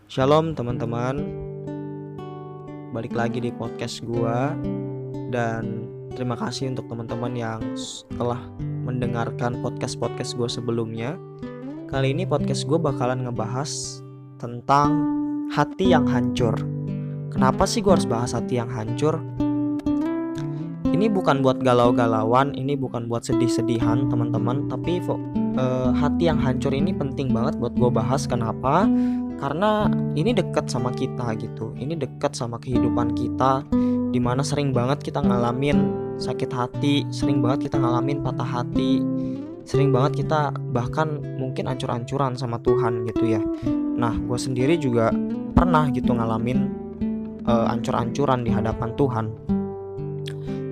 Shalom teman-teman, balik lagi di podcast gua. Dan terima kasih untuk teman-teman yang telah mendengarkan podcast-podcast gua sebelumnya. Kali ini podcast gua bakalan ngebahas tentang hati yang hancur. Kenapa sih gua harus bahas hati yang hancur? Ini bukan buat galau-galauan, ini bukan buat sedih-sedihan teman-teman. Tapi hati yang hancur ini penting banget buat gua bahas. Kenapa? Karena ini dekat sama kita gitu. Ini dekat sama kehidupan kita, dimana sering banget kita ngalamin sakit hati, sering banget kita ngalamin patah hati, sering banget kita bahkan mungkin ancur-ancuran sama Tuhan gitu ya. Nah, gue sendiri juga pernah gitu ngalamin ancur-ancuran di hadapan Tuhan.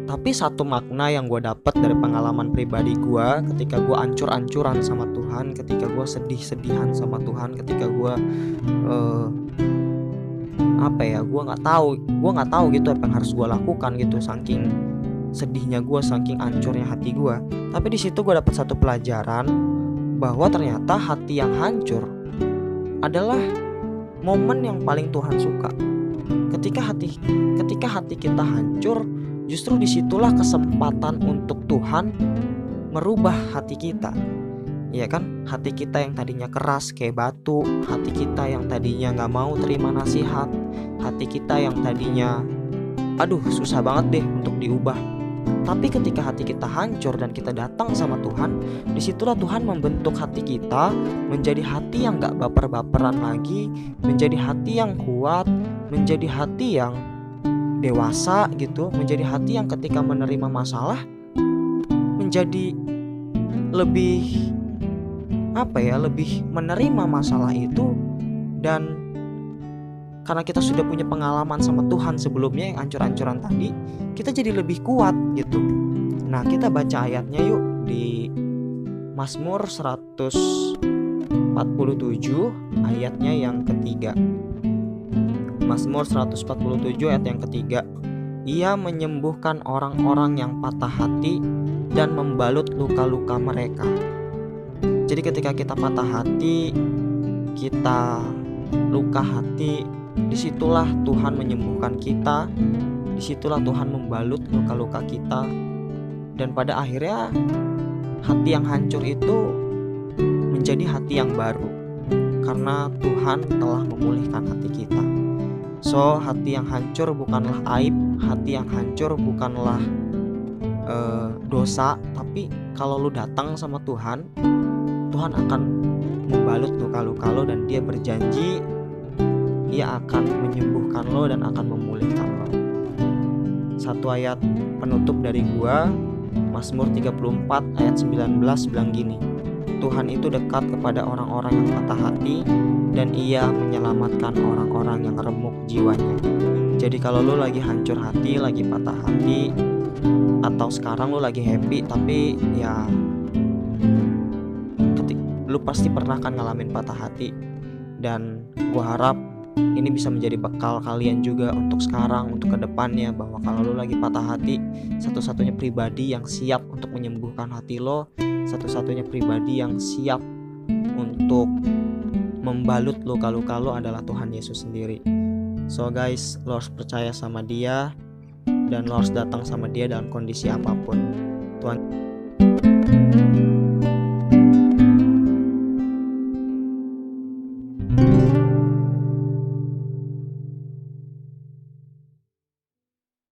Tapi satu makna yang gue dapat dari pengalaman pribadi gue ketika gue ancur-ancuran sama Tuhan, ketika gue sedih-sedihan sama Tuhan, ketika gue gue nggak tahu gitu apa yang harus gue lakukan gitu, saking sedihnya gue, saking ancurnya hati gue. Tapi di situ gue dapat satu pelajaran bahwa ternyata hati yang hancur adalah momen yang paling Tuhan suka. Ketika hati kita hancur, justru disitulah kesempatan untuk Tuhan merubah hati kita. Iya kan? Hati kita yang tadinya keras kayak batu, hati kita yang tadinya gak mau terima nasihat, hati kita yang tadinya susah banget deh untuk diubah. Tapi ketika hati kita hancur dan kita datang sama Tuhan, disitulah Tuhan membentuk hati kita menjadi hati yang gak baper-baperan lagi, menjadi hati yang kuat, menjadi hati yang dewasa gitu, menjadi hati yang ketika menerima masalah menjadi lebih menerima masalah itu. Dan karena kita sudah punya pengalaman sama Tuhan sebelumnya yang ancur-ancuran tadi, kita jadi lebih kuat gitu. Nah, kita baca ayatnya yuk di Mazmur 147 ayatnya yang ketiga. Mazmur 147 ayat yang ketiga. Ia menyembuhkan orang-orang yang patah hati dan membalut luka-luka mereka. Jadi ketika kita patah hati, kita luka hati, disitulah Tuhan menyembuhkan kita, disitulah Tuhan membalut luka-luka kita. Dan pada akhirnya hati yang hancur itu menjadi hati yang baru, karena Tuhan telah memulihkan hati kita. So, hati yang hancur bukanlah aib, hati yang hancur bukanlah dosa. Tapi kalau lu datang sama Tuhan, Tuhan akan membalut luka-luka lo, dan Dia berjanji Ia akan menyembuhkan lo dan akan memulihkan lo. Satu ayat penutup dari gua, Mazmur 34 ayat 19 bilang gini: Tuhan itu dekat kepada orang-orang yang patah hati, dan Ia menyelamatkan orang-orang yang remuk jiwanya. Jadi kalau lu lagi hancur hati, lagi patah hati, atau sekarang lu lagi happy tapi ya lu pasti pernah kan ngalamin patah hati. Dan gua harap ini bisa menjadi bekal kalian juga untuk sekarang, untuk kedepannya, bahwa kalau lu lagi patah hati, satu-satunya pribadi yang siap untuk menyembuhkan hati lo, satu-satunya pribadi yang siap untuk membalut luka-luka lo adalah Tuhan Yesus sendiri. So guys, lo harus percaya sama Dia, dan lo harus datang sama Dia dalam kondisi apapun. Tuhan